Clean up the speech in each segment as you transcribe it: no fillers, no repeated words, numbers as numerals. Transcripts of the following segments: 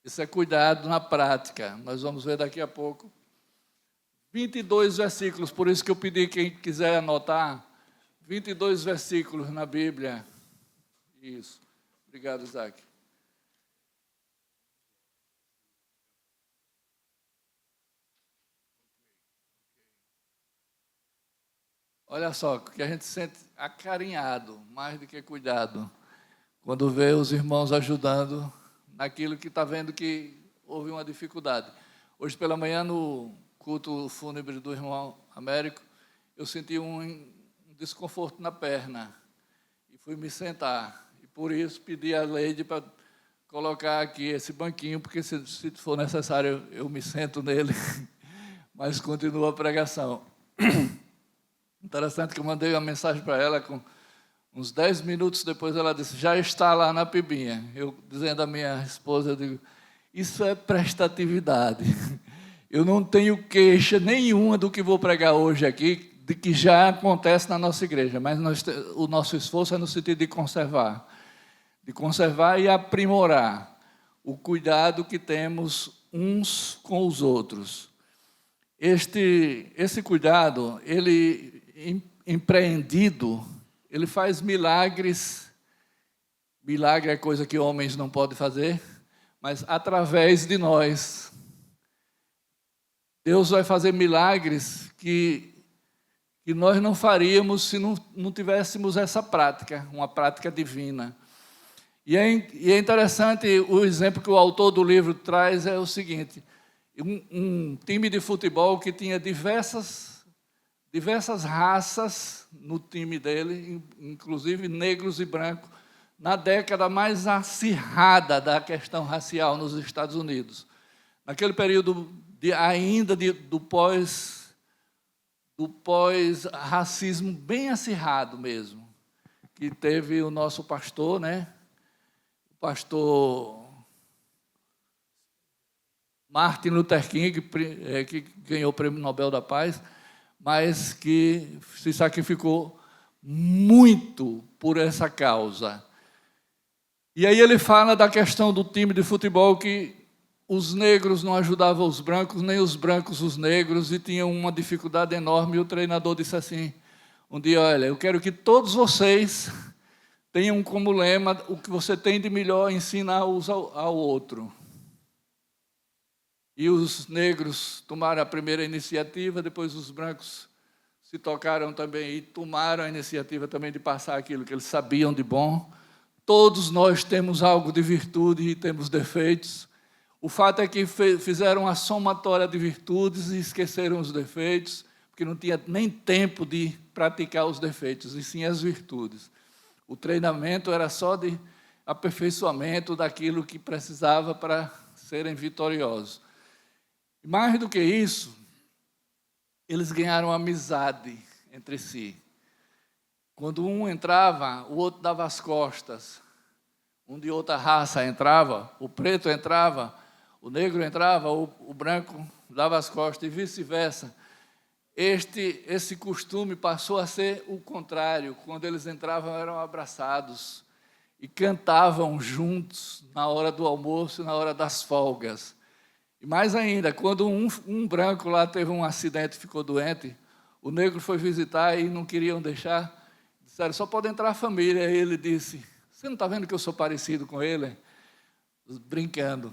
Isso é cuidado na prática. Nós vamos ver daqui a pouco. 22 versículos, por isso que eu pedi quem quiser anotar. 22 versículos na Bíblia. Isso. Obrigado, Isaac. Olha só, que a gente sente acarinhado, mais do que cuidado, quando vê os irmãos ajudando naquilo que está vendo que houve uma dificuldade. Hoje pela manhã, no culto fúnebre do irmão Américo, eu senti um desconforto na perna e fui me sentar. E por isso pedi a Leide para colocar aqui esse banquinho, porque se for necessário eu me sento nele, mas continua a pregação. Interessante que eu mandei uma mensagem para ela, com uns 10 minutos depois ela disse, já está lá na Pibinha. Eu, dizendo à minha esposa, eu digo, isso é prestatividade. Eu não tenho queixa nenhuma do que vou pregar hoje aqui, de que já acontece na nossa igreja, mas o nosso esforço é no sentido de conservar e aprimorar o cuidado que temos uns com os outros. Esse cuidado, ele empreendido, ele faz milagres. Milagre é coisa que homens não podem fazer, mas através de nós. Deus vai fazer milagres que nós não faríamos se não tivéssemos essa prática, uma prática divina. E é interessante, o exemplo que o autor do livro traz é o seguinte, um time de futebol que tinha diversas raças no time dele, inclusive negros e brancos, na década mais acirrada da questão racial nos Estados Unidos. Naquele período do pós-racismo bem acirrado mesmo, que teve o nosso pastor, né? O pastor Martin Luther King, que ganhou o Prêmio Nobel da Paz, mas que se sacrificou muito por essa causa. E aí ele fala da questão do time de futebol, que os negros não ajudavam os brancos, nem os brancos os negros, e tinham uma dificuldade enorme. E o treinador disse assim, um dia, olha, eu quero que todos vocês tenham como lema, o que você tem de melhor, ensina uns ao outro. E os negros tomaram a primeira iniciativa, depois os brancos se tocaram também e tomaram a iniciativa também de passar aquilo que eles sabiam de bom. Todos nós temos algo de virtude e temos defeitos. O fato é que fizeram a somatória de virtudes e esqueceram os defeitos, porque não tinha nem tempo de praticar os defeitos, e sim as virtudes. O treinamento era só de aperfeiçoamento daquilo que precisava para serem vitoriosos. Mais do que isso, eles ganharam amizade entre si. Quando um entrava, o outro dava as costas. Um de outra raça entrava, o preto entrava, o negro entrava, o branco dava as costas, e vice-versa. Esse costume passou a ser o contrário. Quando eles entravam, eram abraçados e cantavam juntos na hora do almoço e na hora das folgas. E mais ainda, quando um branco lá teve um acidente e ficou doente, o negro foi visitar e não queriam deixar. Disseram, só pode entrar a família. E ele disse, você não está vendo que eu sou parecido com ele? Brincando.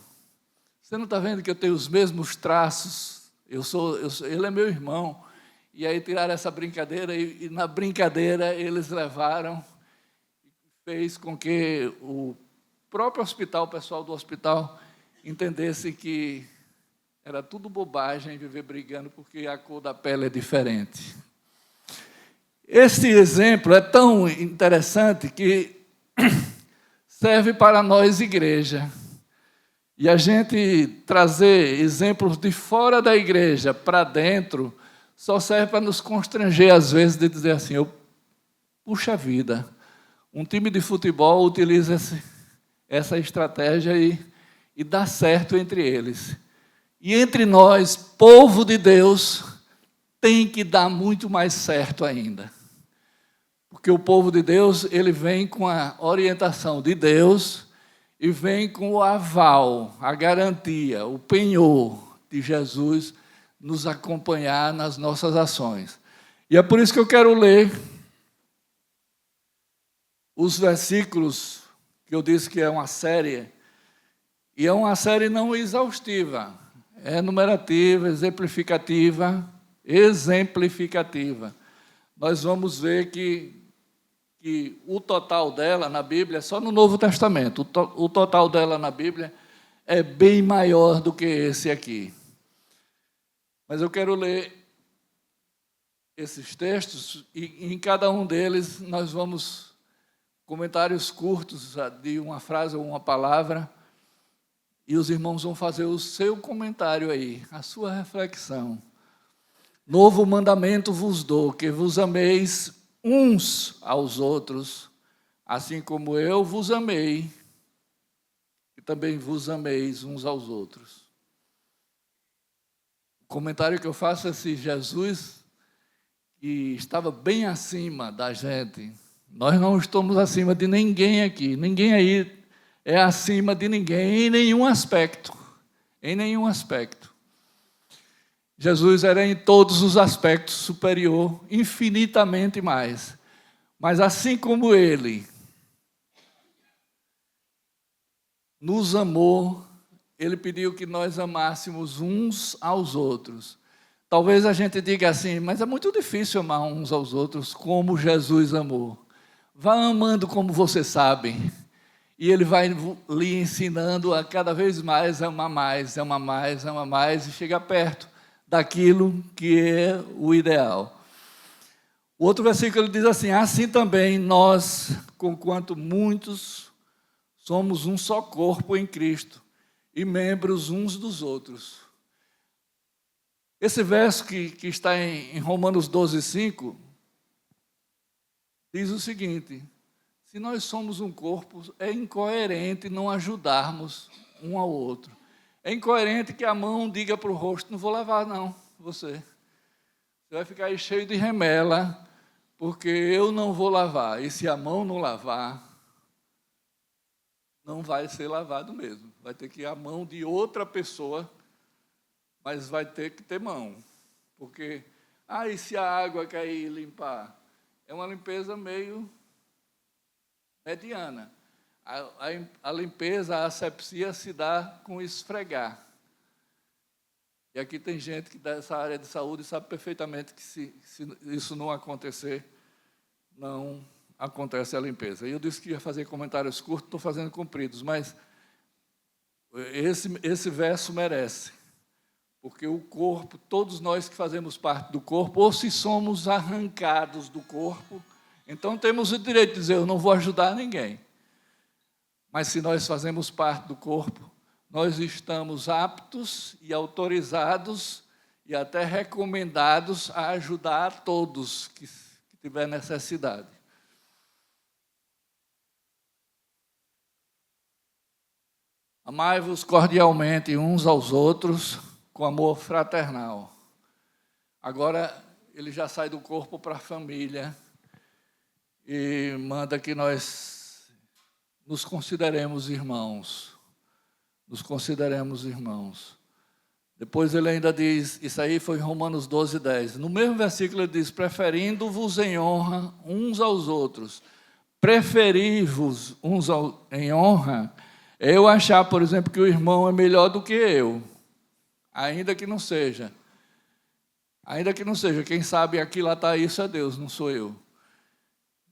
Você não está vendo que eu tenho os mesmos traços? Ele é meu irmão. E aí tiraram essa brincadeira, e na brincadeira eles levaram, fez com que o próprio hospital, o pessoal do hospital, entendesse que era tudo bobagem viver brigando porque a cor da pele é diferente. Esse exemplo é tão interessante que serve para nós, igreja. E a gente trazer exemplos de fora da igreja para dentro só serve para nos constranger, às vezes, de dizer assim, puxa vida, um time de futebol utiliza essa estratégia e dá certo entre eles. E entre nós, povo de Deus, tem que dar muito mais certo ainda. Porque o povo de Deus, ele vem com a orientação de Deus, e vem com o aval, a garantia, o penhor de Jesus nos acompanhar nas nossas ações. E é por isso que eu quero ler os versículos que eu disse que é uma série, e é uma série não exaustiva, é numerativa, exemplificativa. Nós vamos ver que o total dela na Bíblia, só no Novo Testamento, o total dela na Bíblia é bem maior do que esse aqui. Mas eu quero ler esses textos e em cada um deles nós vamos comentários curtos de uma frase ou uma palavra e os irmãos vão fazer o seu comentário aí, a sua reflexão. Novo mandamento vos dou, que vos ameis uns aos outros, assim como eu vos amei, e também vos ameis uns aos outros. O comentário que eu faço é se Jesus, que estava bem acima da gente, nós não estamos acima de ninguém aqui, ninguém aí é acima de ninguém em nenhum aspecto, Jesus era em todos os aspectos superior, infinitamente mais. Mas assim como Ele nos amou, Ele pediu que nós amássemos uns aos outros. Talvez a gente diga assim, mas é muito difícil amar uns aos outros como Jesus amou. Vá amando como você sabe. E Ele vai lhe ensinando a cada vez mais amar mais, e chegar perto daquilo que é o ideal. O outro versículo diz assim, assim também nós, conquanto muitos, somos um só corpo em Cristo e membros uns dos outros. Esse verso que está em Romanos 12:5, diz o seguinte, se nós somos um corpo, é incoerente não ajudarmos um ao outro. É incoerente que a mão diga para o rosto, não vou lavar não, você vai ficar aí cheio de remela, porque eu não vou lavar. E se a mão não lavar, não vai ser lavado mesmo. Vai ter que ir a mão de outra pessoa, mas vai ter que ter mão. Porque, e se a água cair e limpar? É uma limpeza meio mediana. A limpeza, a asepsia se dá com esfregar. E aqui tem gente que dessa área de saúde sabe perfeitamente que se isso não acontecer, não acontece a limpeza. E eu disse que ia fazer comentários curtos, estou fazendo compridos, mas esse verso merece. Porque o corpo, todos nós que fazemos parte do corpo, ou se somos arrancados do corpo, então temos o direito de dizer, eu não vou ajudar ninguém. Mas se nós fazemos parte do corpo, nós estamos aptos e autorizados e até recomendados a ajudar a todos que tiver necessidade. Amai-vos cordialmente uns aos outros com amor fraternal. Agora ele já sai do corpo para a família e manda que nós nos consideremos irmãos. Depois ele ainda diz, isso aí foi em Romanos 12:10. No mesmo versículo ele diz, preferindo-vos em honra uns aos outros. Preferir-vos em honra é eu achar, por exemplo, que o irmão é melhor do que eu. Ainda que não seja. Quem sabe aqui lá está isso é Deus, não sou eu.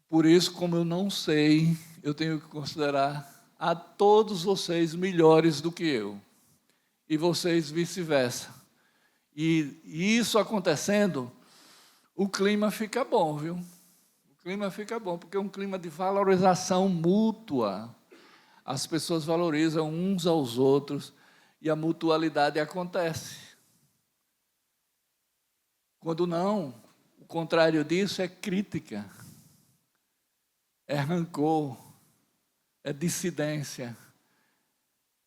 Por isso, como eu não sei, eu tenho que considerar a todos vocês melhores do que eu. E vocês vice-versa. E isso acontecendo, o clima fica bom, viu? O clima fica bom, porque é um clima de valorização mútua. As pessoas valorizam uns aos outros e a mutualidade acontece. Quando não, o contrário disso é crítica, é rancor, é dissidência,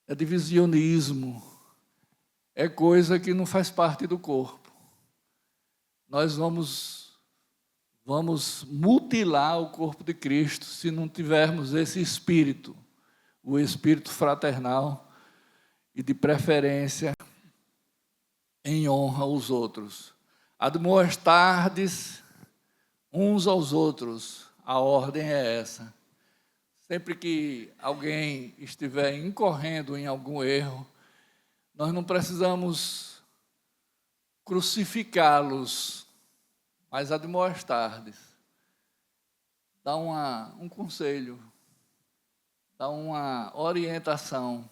é divisionismo, é coisa que não faz parte do corpo. Nós vamos mutilar o corpo de Cristo se não tivermos esse espírito. o espírito fraternal e de preferência em honra aos outros. Admoestardes uns aos outros, a ordem é essa. Sempre que alguém estiver incorrendo em algum erro, nós não precisamos crucificá-los, mas admoestardes. Dá um conselho, dá uma orientação,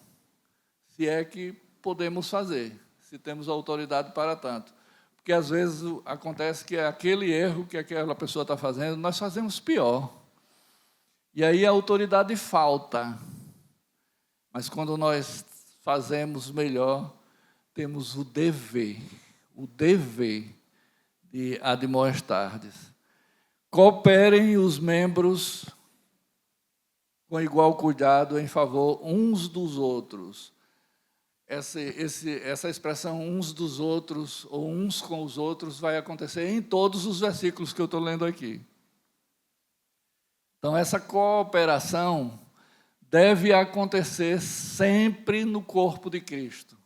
se é que podemos fazer, se temos autoridade para tanto. Porque, às vezes, acontece que aquele erro que aquela pessoa está fazendo, nós fazemos pior. E aí a autoridade falta. Mas, quando nós fazemos melhor, temos o dever de admoestardes. Cooperem os membros com igual cuidado em favor uns dos outros. Essa expressão uns dos outros, ou uns com os outros, vai acontecer em todos os versículos que eu estou lendo aqui. Então, essa cooperação deve acontecer sempre no corpo de Cristo.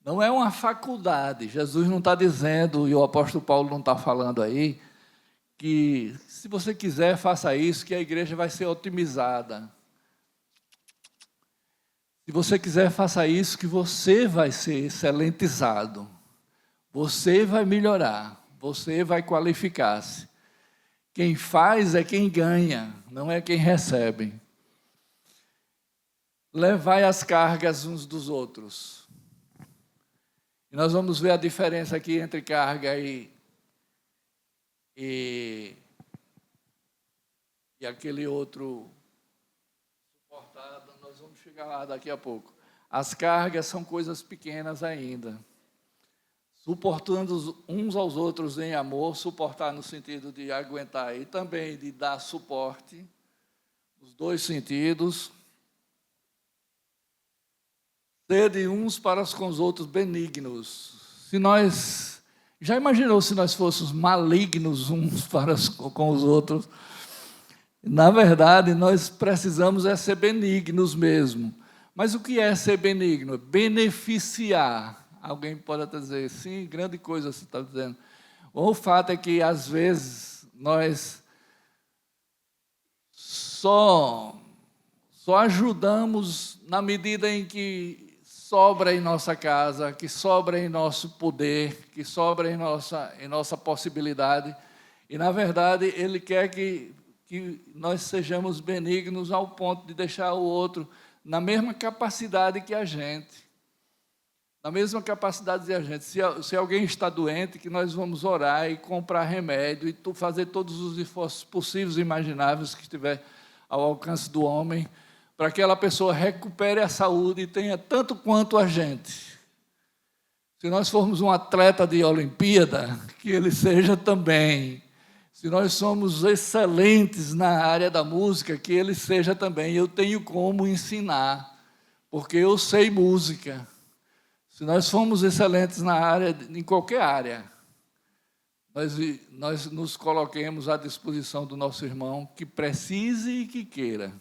Não é uma faculdade. Jesus não está dizendo, e o apóstolo Paulo não está falando aí, que se você quiser, faça isso, que a igreja vai ser otimizada. Se você quiser, faça isso, que você vai ser excelentizado. Você vai melhorar, você vai qualificar-se. Quem faz é quem ganha, não é quem recebe. Levai as cargas uns dos outros. E nós vamos ver a diferença aqui entre carga e aquele outro suportado. Nós vamos chegar lá daqui a pouco. As cargas são coisas pequenas ainda. Suportando uns aos outros em amor, suportar no sentido de aguentar e também de dar suporte, nos dois sentidos. Sede uns para com os outros benignos. Já imaginou se nós fôssemos malignos uns para com os outros? Na verdade, nós precisamos ser benignos mesmo. Mas o que é ser benigno? Beneficiar. Alguém pode até dizer, sim, grande coisa você está dizendo. O fato é que, às vezes, nós só ajudamos na medida em que sobra em nossa casa, que sobra em nosso poder, que sobra em nossa possibilidade. E, na verdade, Ele quer que nós sejamos benignos ao ponto de deixar o outro na mesma capacidade que a gente. Na mesma capacidade de a gente. Se alguém está doente, que nós vamos orar e comprar remédio e fazer todos os esforços possíveis e imagináveis que estiver ao alcance do homem, para que aquela pessoa recupere a saúde e tenha tanto quanto a gente. Se nós formos um atleta de Olimpíada, que ele seja também. Se nós somos excelentes na área da música, que ele seja também. Eu tenho como ensinar, porque eu sei música. Se nós formos excelentes na área, em qualquer área, nós nos coloquemos à disposição do nosso irmão que precise e que queira.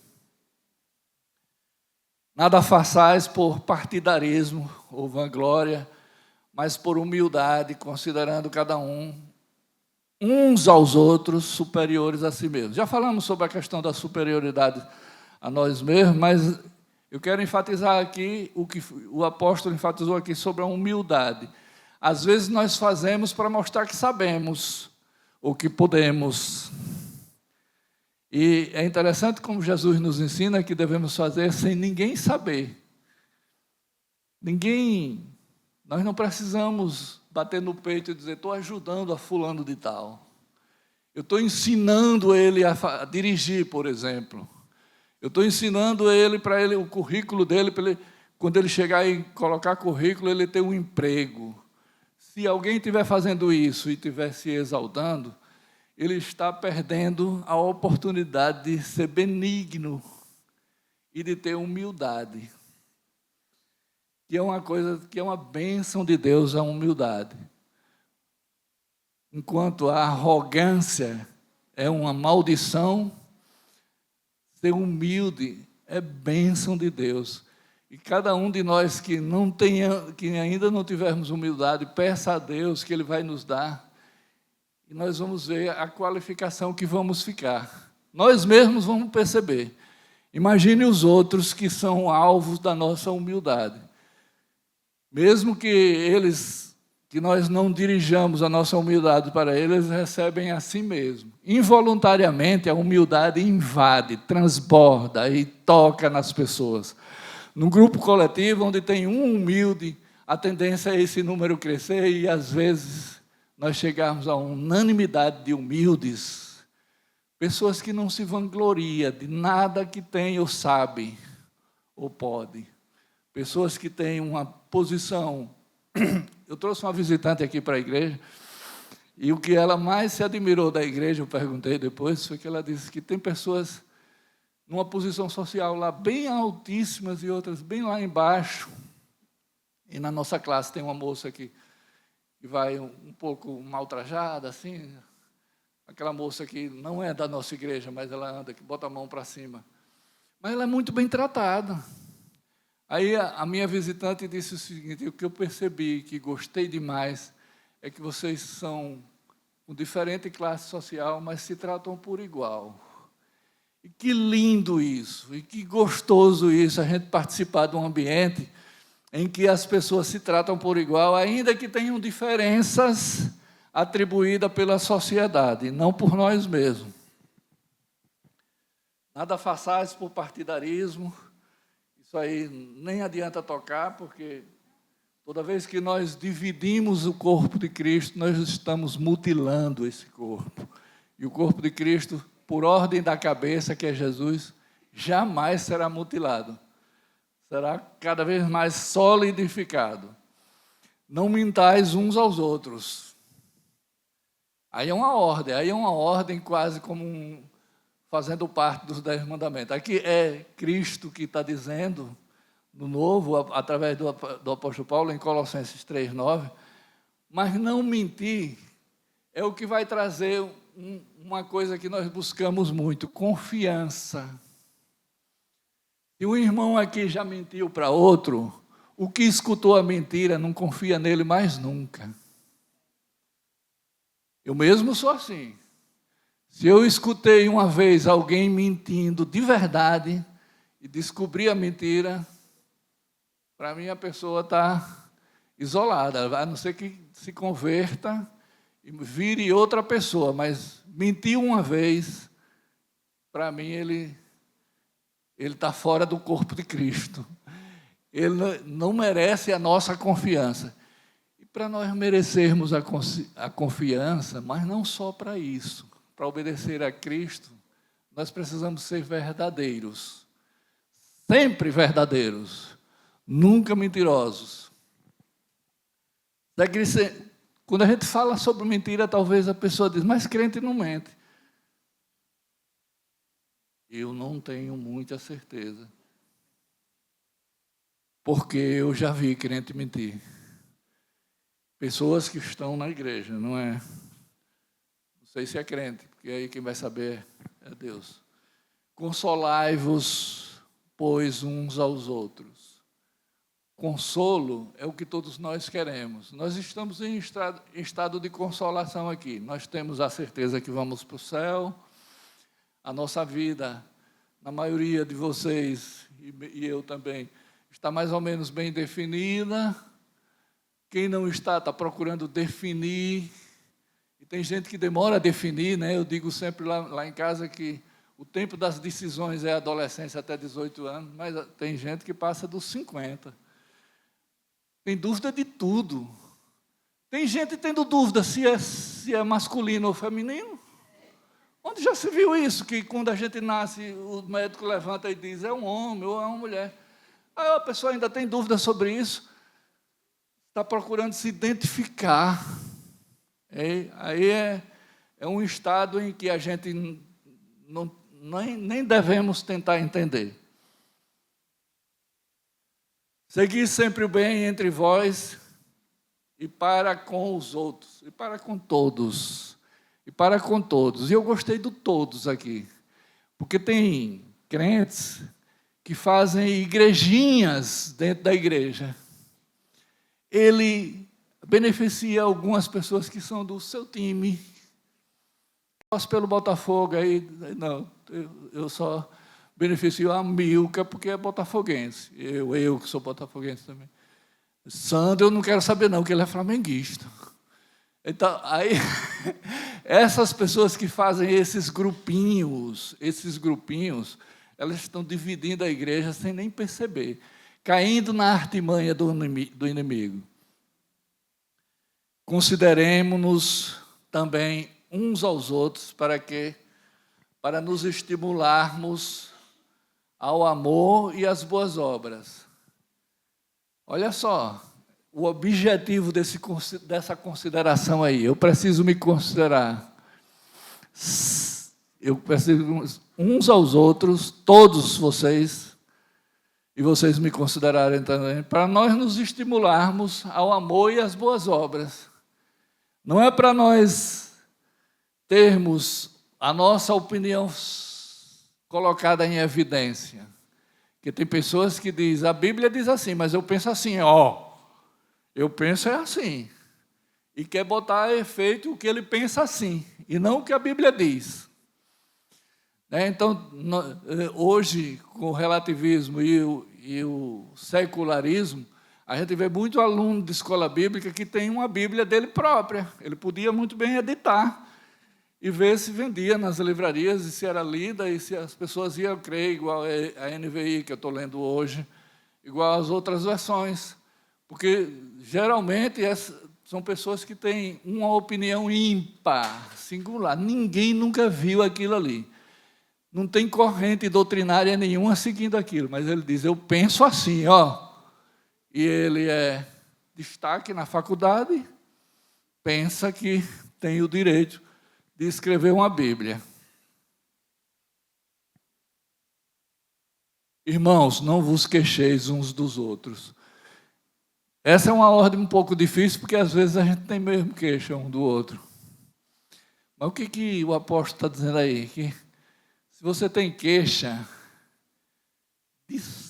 Nada façais por partidarismo ou vanglória, mas por humildade, considerando cada um, uns aos outros, superiores a si mesmos. Já falamos sobre a questão da superioridade a nós mesmos, mas eu quero enfatizar aqui o que o apóstolo enfatizou aqui sobre a humildade. Às vezes nós fazemos para mostrar que sabemos o que podemos. E é interessante como Jesus nos ensina que devemos fazer sem ninguém saber. Nós não precisamos bater no peito e dizer, estou ajudando a fulano de tal. Eu estou ensinando ele a dirigir, por exemplo. Eu estou ensinando para ele o currículo dele, para ele, quando ele chegar e colocar currículo, ele ter um emprego. Se alguém estiver fazendo isso e estiver se exaltando, ele está perdendo a oportunidade de ser benigno e de ter humildade. Que é uma coisa, que é uma bênção de Deus, a humildade. Enquanto a arrogância é uma maldição, ser humilde é bênção de Deus. E cada um de nós que ainda não tivermos humildade, peça a Deus que Ele vai nos dar. E nós vamos ver a qualificação que vamos ficar. Nós mesmos vamos perceber. Imagine os outros que são alvos da nossa humildade. Mesmo que nós não dirijamos a nossa humildade para eles recebem a si mesmo. Involuntariamente, a humildade invade, transborda e toca nas pessoas. Num grupo coletivo, onde tem um humilde, a tendência é esse número crescer e, às vezes, nós chegarmos a unanimidade de humildes, pessoas que não se vangloriam de nada que tem ou sabe ou pode, pessoas que têm uma posição. Eu trouxe uma visitante aqui para a igreja, e o que ela mais se admirou da igreja, eu perguntei depois, foi que ela disse que tem pessoas numa posição social lá bem altíssimas e outras bem lá embaixo. E na nossa classe tem uma moça que vai um pouco mal trajada, assim, aquela moça que não é da nossa igreja, mas ela anda, que bota a mão para cima. Mas ela é muito bem tratada. Aí a minha visitante disse o seguinte: o que eu percebi, que gostei demais, é que vocês são com diferente classe social, mas se tratam por igual. E que lindo isso, e que gostoso isso, a gente participar de um ambiente em que as pessoas se tratam por igual, ainda que tenham diferenças atribuídas pela sociedade, não por nós mesmos. Nada façais por partidarismo, isso aí nem adianta tocar, porque toda vez que nós dividimos o corpo de Cristo, nós estamos mutilando esse corpo. E o corpo de Cristo, por ordem da cabeça, que é Jesus, jamais será mutilado. Será cada vez mais solidificado. Não mintais uns aos outros. Aí é uma ordem quase como fazendo parte dos 10 mandamentos. Aqui é Cristo que está dizendo, no Novo, através do apóstolo Paulo, em Colossenses 3:9, mas não mentir é o que vai trazer uma coisa que nós buscamos muito: confiança. Se um irmão aqui já mentiu para outro, o que escutou a mentira não confia nele mais nunca. Eu mesmo sou assim. Se eu escutei uma vez alguém mentindo de verdade e descobri a mentira, para mim a pessoa está isolada, a não ser que se converta e vire outra pessoa, mas mentiu uma vez, para mim ele está fora do corpo de Cristo. Ele não merece a nossa confiança. E para nós merecermos a confiança, mas não só para isso, para obedecer a Cristo, nós precisamos ser verdadeiros. Sempre verdadeiros. Nunca mentirosos. Quando a gente fala sobre mentira, talvez a pessoa diz: mas crente não mente. Eu não tenho muita certeza. Porque eu já vi crente mentir. Pessoas que estão na igreja, não é? Não sei se é crente, porque aí quem vai saber é Deus. Consolai-vos, pois, uns aos outros. Consolo é o que todos nós queremos. Nós estamos em estado de consolação aqui. Nós temos a certeza que vamos para o céu. A nossa vida, na maioria de vocês, e eu também, está mais ou menos bem definida. Quem não está procurando definir. E tem gente que demora a definir, né? Eu digo sempre lá em casa que o tempo das decisões é a adolescência até 18 anos, mas tem gente que passa dos 50. Tem dúvida de tudo. Tem gente tendo dúvida se é masculino ou feminino. Onde já se viu isso? Que quando a gente nasce, o médico levanta e diz: é um homem ou é uma mulher. Aí a pessoa ainda tem dúvida sobre isso. Está procurando se identificar. Aí é um estado em que a gente nem devemos tentar entender. Segui sempre o bem entre vós e para com os outros, e para com todos. E para com todos. E eu gostei do todos aqui. Porque tem crentes que fazem igrejinhas dentro da igreja. Ele beneficia algumas pessoas que são do seu time. Posso pelo Botafogo, aí não, eu só beneficio a Milka porque é botafoguense. Eu que sou botafoguense também. Sandro, eu não quero saber não, porque ele é flamenguista. Então, aí, essas pessoas que fazem esses grupinhos, elas estão dividindo a igreja sem nem perceber, caindo na artimanha do inimigo. Consideremos-nos também uns aos outros para nos estimularmos ao amor e às boas obras. Olha só, o objetivo dessa consideração aí. Eu preciso me considerar. Eu preciso uns aos outros, todos vocês, e vocês me considerarem também, para nós nos estimularmos ao amor e às boas obras. Não é para nós termos a nossa opinião colocada em evidência. Porque tem pessoas que dizem, a Bíblia diz assim, mas eu penso assim, eu penso é assim. E quer botar a efeito o que ele pensa assim, e não o que a Bíblia diz. Então, hoje, com o relativismo e o secularismo, a gente vê muito aluno de escola bíblica que tem uma Bíblia dele própria. Ele podia muito bem editar e ver se vendia nas livrarias, e se era lida, e se as pessoas iam crer, igual a NVI, que eu estou lendo hoje, igual às outras versões. Porque, geralmente, são pessoas que têm uma opinião ímpar, singular. Ninguém nunca viu aquilo ali. Não tem corrente doutrinária nenhuma seguindo aquilo, mas ele diz, eu penso assim, E ele é destaque na faculdade, pensa que tem o direito de escrever uma Bíblia. Irmãos, não vos queixeis uns dos outros. Essa é uma ordem um pouco difícil, porque às vezes a gente tem mesmo queixa um do outro. Mas o que o apóstolo está dizendo aí? Que se você tem queixa,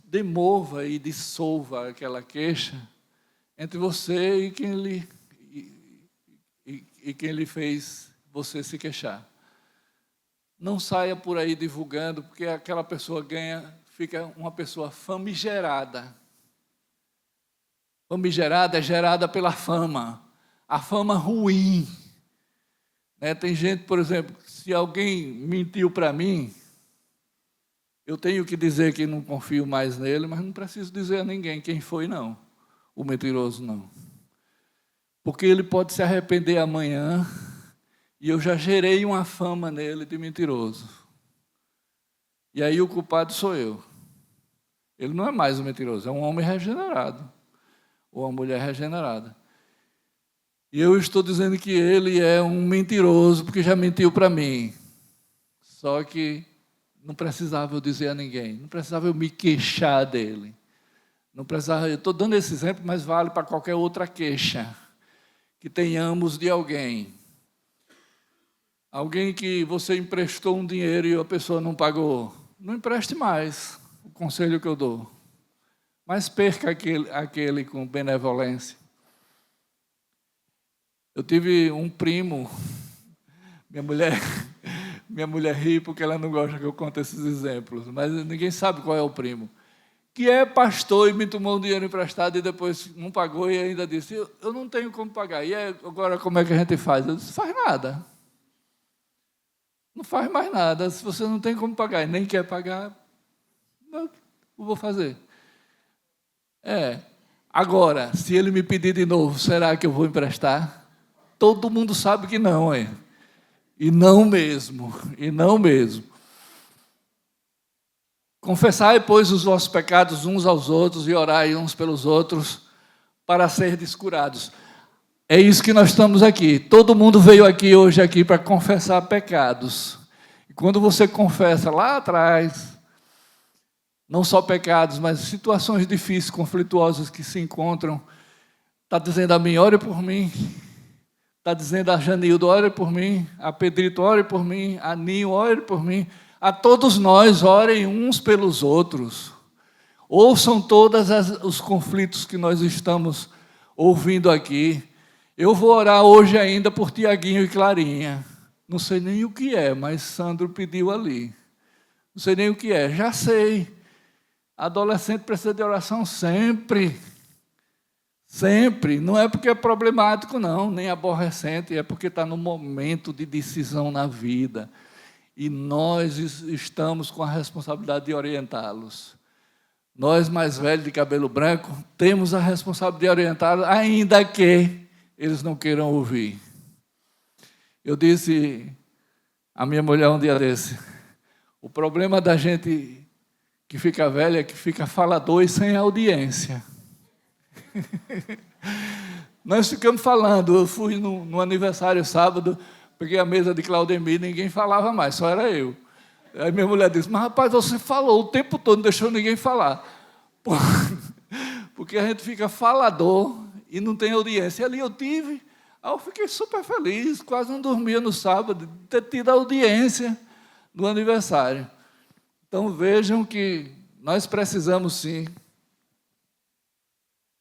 demova e dissolva aquela queixa entre você e quem lhe fez você se queixar. Não saia por aí divulgando, porque aquela pessoa fica uma pessoa famigerada. Famigerada é gerada pela fama, a fama ruim. Tem gente, por exemplo, se alguém mentiu para mim, eu tenho que dizer que não confio mais nele, mas não preciso dizer a ninguém quem foi, não. O mentiroso, não. Porque ele pode se arrepender amanhã e eu já gerei uma fama nele de mentiroso. E aí o culpado sou eu. Ele não é mais um mentiroso, é um homem regenerado. Ou uma mulher regenerada. E eu estou dizendo que ele é um mentiroso, porque já mentiu para mim. Só que não precisava eu dizer a ninguém, não precisava eu me queixar dele. Não precisava, eu estou dando esse exemplo, mas vale para qualquer outra queixa que tenhamos de alguém. Alguém que você emprestou um dinheiro e a pessoa não pagou. Não empreste mais, o conselho que eu dou. Mas perca aquele com benevolência. Eu tive um primo, minha mulher ri porque ela não gosta que eu conte esses exemplos, mas ninguém sabe qual é o primo, que é pastor e me tomou um dinheiro emprestado e depois não pagou e ainda disse, eu não tenho como pagar. E agora como é que a gente faz? Eu disse, faz nada. Não faz mais nada. Se você não tem como pagar e nem quer pagar, eu vou fazer. Agora, se ele me pedir de novo, será que eu vou emprestar? Todo mundo sabe que não, E não mesmo. Confessai, pois, os vossos pecados uns aos outros e orai uns pelos outros para serdes curados. É isso que nós estamos aqui. Todo mundo veio hoje aqui para confessar pecados. E quando você confessa lá atrás, não só pecados, mas situações difíceis, conflituosas que se encontram, está dizendo a mim, ore por mim. Está dizendo a Janildo, ore por mim. A Pedrito, ore por mim. A Ninho, ore por mim. A todos nós, orem uns pelos outros. Ouçam todos os conflitos que nós estamos ouvindo aqui. Eu vou orar hoje ainda por Tiaguinho e Clarinha. Não sei nem o que é, mas Sandro pediu ali. Não sei nem o que é, já sei. Adolescente precisa de oração sempre. Sempre. Não é porque é problemático, não, nem aborrecente, é porque está no momento de decisão na vida. E nós estamos com a responsabilidade de orientá-los. Nós, mais velhos, de cabelo branco, temos a responsabilidade de orientá-los, ainda que eles não queiram ouvir. Eu disse à minha mulher um dia desse, o problema da gente que fica velha é que fica falador e sem audiência. Nós ficamos falando, eu fui no aniversário sábado, peguei a mesa de Claudemir, ninguém falava mais, só era eu. Aí minha mulher disse, mas rapaz, você falou o tempo todo, não deixou ninguém falar. Porque a gente fica falador e não tem audiência. E ali eu tive, aí eu fiquei super feliz, quase não dormia no sábado, de ter tido a audiência do aniversário. Então vejam que nós precisamos sim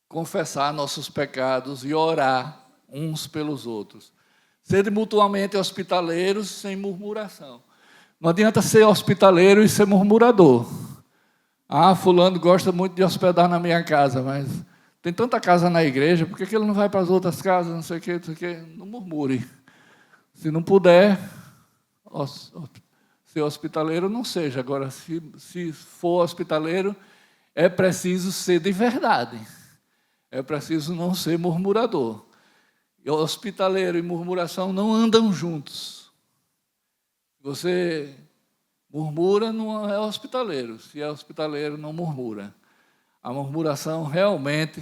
confessar nossos pecados e orar uns pelos outros. Ser mutuamente hospitaleiros sem murmuração. Não adianta ser hospitaleiro e ser murmurador. Ah, fulano gosta muito de hospedar na minha casa, mas tem tanta casa na igreja, por que ele não vai para as outras casas, não sei o quê, não sei o quê? Não murmure. Se não puder ser hospitaleiro, não seja. Agora, se for hospitaleiro, é preciso ser de verdade. É preciso não ser murmurador. E hospitaleiro e murmuração não andam juntos. Você murmura, não é hospitaleiro. Se é hospitaleiro, não murmura. A murmuração realmente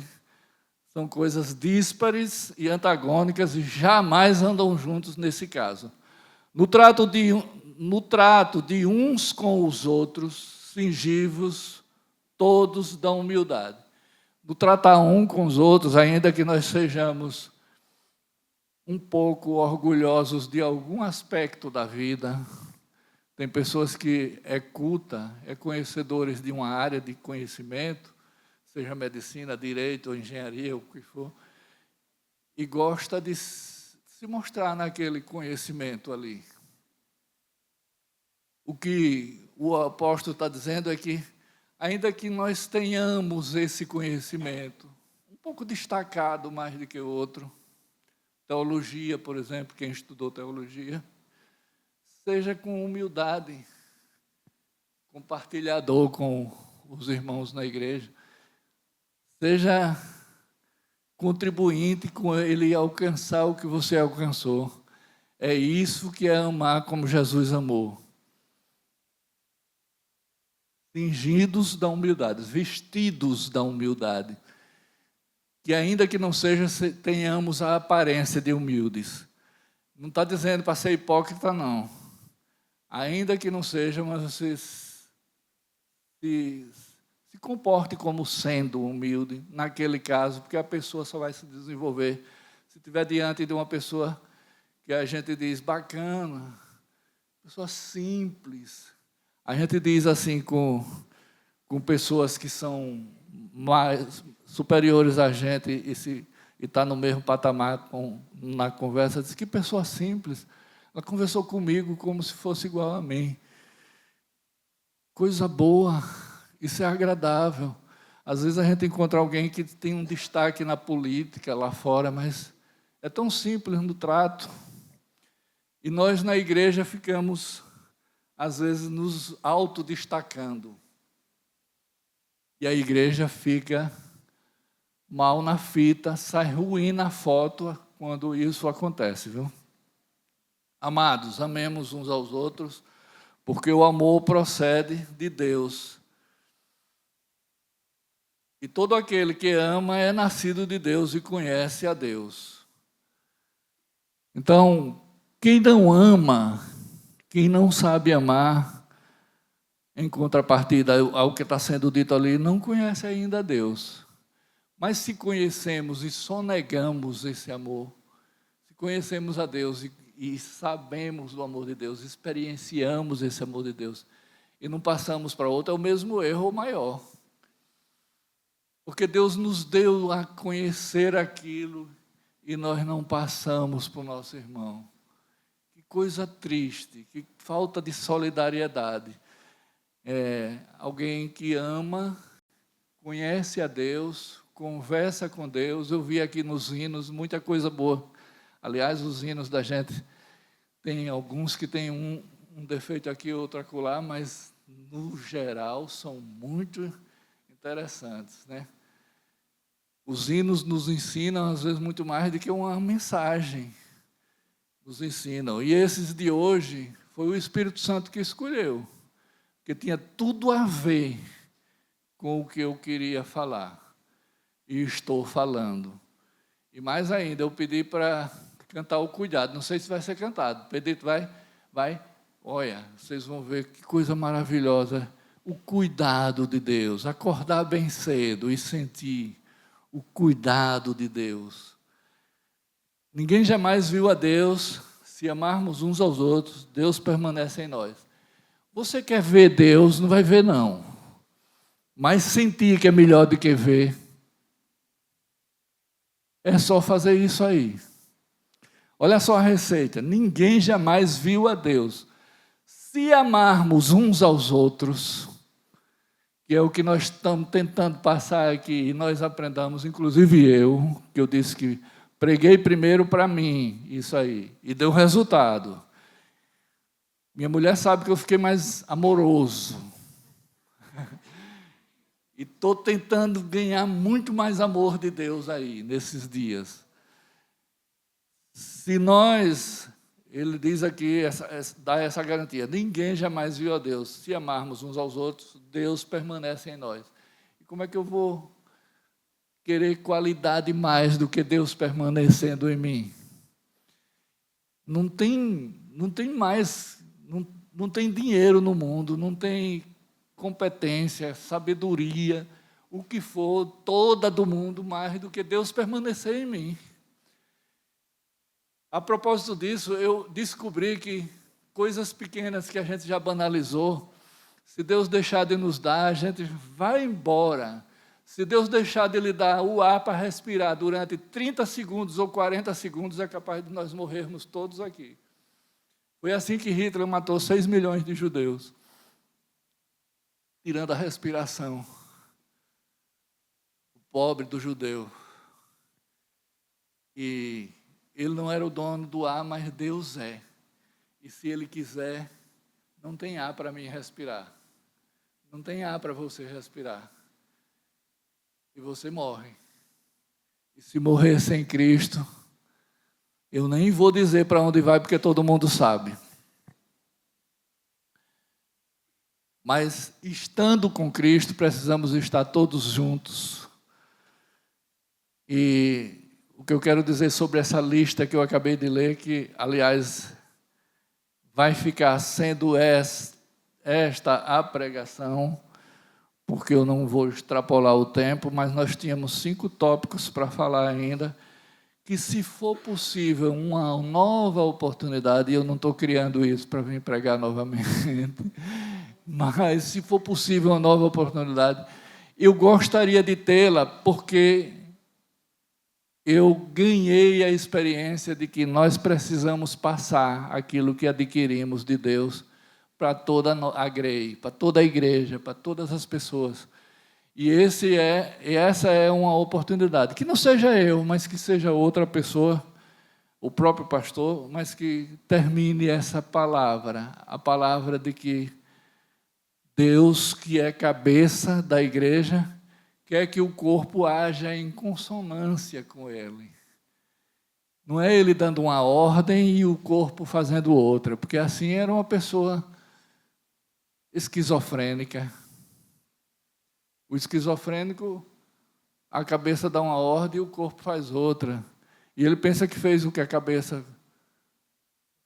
são coisas díspares e antagônicas e jamais andam juntos nesse caso. No trato de uns com os outros, singivos, todos da humildade. No tratar um com os outros, ainda que nós sejamos um pouco orgulhosos de algum aspecto da vida. Tem pessoas que é culta, é conhecedores de uma área de conhecimento, seja medicina, direito ou engenharia, o que for, e gosta de se mostrar naquele conhecimento ali. O que o apóstolo está dizendo é que, ainda que nós tenhamos esse conhecimento, um pouco destacado mais do que o outro, teologia, por exemplo, quem estudou teologia, seja com humildade, compartilhador com os irmãos na igreja, seja contribuinte com ele alcançar o que você alcançou. É isso que é amar como Jesus amou. Cingidos da humildade, vestidos da humildade. Que ainda que não seja, tenhamos a aparência de humildes. Não está dizendo para ser hipócrita, não. Ainda que não seja, mas você se comporte como sendo humilde, naquele caso, porque a pessoa só vai se desenvolver se estiver diante de uma pessoa que a gente diz, bacana, pessoa simples. A gente diz assim com pessoas que são mais superiores a gente e está no mesmo patamar na conversa, diz que pessoa simples. Ela conversou comigo como se fosse igual a mim. Coisa boa, isso é agradável. Às vezes a gente encontra alguém que tem um destaque na política lá fora, mas é tão simples no trato. E nós na igreja ficamos, às vezes, nos autodestacando. E a igreja fica mal na fita, sai ruim na foto quando isso acontece, viu? Amados, amemos uns aos outros, porque o amor procede de Deus. E todo aquele que ama é nascido de Deus e conhece a Deus. Então, quem não ama, quem não sabe amar, em contrapartida ao que está sendo dito ali, não conhece ainda a Deus. Mas se conhecemos e sonegamos esse amor, se conhecemos a Deus e sabemos do amor de Deus, experienciamos esse amor de Deus, e não passamos para outro, é o mesmo erro ou maior. Porque Deus nos deu a conhecer aquilo e nós não passamos para o nosso irmão. Que coisa triste, que falta de solidariedade. Alguém que ama, conhece a Deus, conversa com Deus. Eu vi aqui nos hinos muita coisa boa. Aliás, os hinos da gente, tem alguns que têm um defeito aqui, outro acolá, mas, no geral, são muito interessantes, né? Os hinos nos ensinam, às vezes, muito mais do que uma mensagem. Nos ensinam. E esses de hoje, foi o Espírito Santo que escolheu, que tinha tudo a ver com o que eu queria falar. E estou falando. E mais ainda, eu pedi para cantar o cuidado. Não sei se vai ser cantado. Pedrito, vai. Olha, vocês vão ver que coisa maravilhosa. O cuidado de Deus. Acordar bem cedo e sentir o cuidado de Deus. Ninguém jamais viu a Deus. Se amarmos uns aos outros, Deus permanece em nós. Você quer ver Deus? Não vai ver, não. Mas sentir que é melhor do que ver. É só fazer isso aí. Olha só a receita. Ninguém jamais viu a Deus. Se amarmos uns aos outros, que é o que nós estamos tentando passar aqui, e nós aprendamos, inclusive eu, que eu disse que preguei primeiro para mim, isso aí, e deu resultado. Minha mulher sabe que eu fiquei mais amoroso. E estou tentando ganhar muito mais amor de Deus aí, nesses dias. Se nós, ele diz aqui, dá essa garantia, ninguém jamais viu a Deus. Se amarmos uns aos outros, Deus permanece em nós. E como é que eu vou querer qualidade mais do que Deus permanecendo em mim? Não tem mais, não tem dinheiro no mundo, não tem competência, sabedoria, o que for, toda do mundo, mais do que Deus permanecer em mim. A propósito disso, eu descobri que coisas pequenas que a gente já banalizou, se Deus deixar de nos dar, a gente vai embora. Se Deus deixar de lhe dar o ar para respirar durante 30 segundos ou 40 segundos, é capaz de nós morrermos todos aqui. Foi assim que Hitler matou 6 milhões de judeus, tirando a respiração. O pobre do judeu. E ele não era o dono do ar, mas Deus é. E se Ele quiser, não tem ar para mim respirar. Não tem ar para você respirar. E você morre. E se morrer sem Cristo, eu nem vou dizer para onde vai, porque todo mundo sabe. Mas, estando com Cristo, precisamos estar todos juntos. E o que eu quero dizer sobre essa lista que eu acabei de ler, que, aliás, vai ficar sendo esta a pregação, porque eu não vou extrapolar o tempo, mas nós tínhamos 5 tópicos para falar ainda, que, se for possível, uma nova oportunidade, e eu não estou criando isso para vir pregar novamente, mas, se for possível, uma nova oportunidade, eu gostaria de tê-la, porque eu ganhei a experiência de que nós precisamos passar aquilo que adquirimos de Deus para toda a GREI, para toda a igreja, para todas as pessoas. E essa é uma oportunidade. Que não seja eu, mas que seja outra pessoa, o próprio pastor, mas que termine essa palavra, a palavra de que Deus, que é cabeça da igreja, quer que o corpo haja em consonância com Ele. Não é Ele dando uma ordem e o corpo fazendo outra, porque assim era uma pessoa esquizofrênica. O esquizofrênico, a cabeça dá uma ordem e o corpo faz outra. E ele pensa que fez o que a cabeça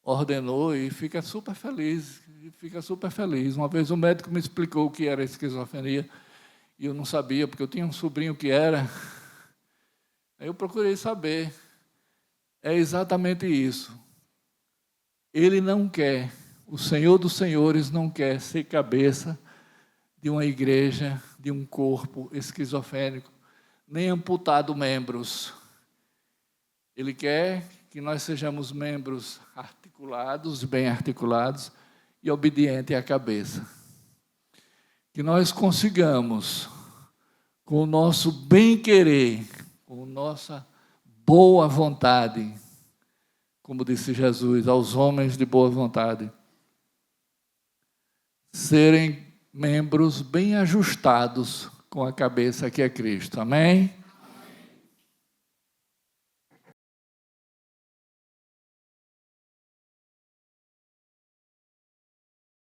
ordenou e fica super feliz. Uma vez um médico me explicou o que era esquizofrenia, e eu não sabia, porque eu tinha um sobrinho que era. Aí eu procurei saber. É exatamente isso. Ele não quer, o Senhor dos Senhores não quer ser cabeça de uma igreja, de um corpo esquizofrênico, nem amputado membros. Ele quer que nós sejamos membros articulados, bem articulados e obedientes à cabeça. Que nós consigamos, com o nosso bem-querer, com a nossa boa vontade, como disse Jesus aos homens de boa vontade, serem membros bem ajustados com a cabeça que é Cristo. Amém?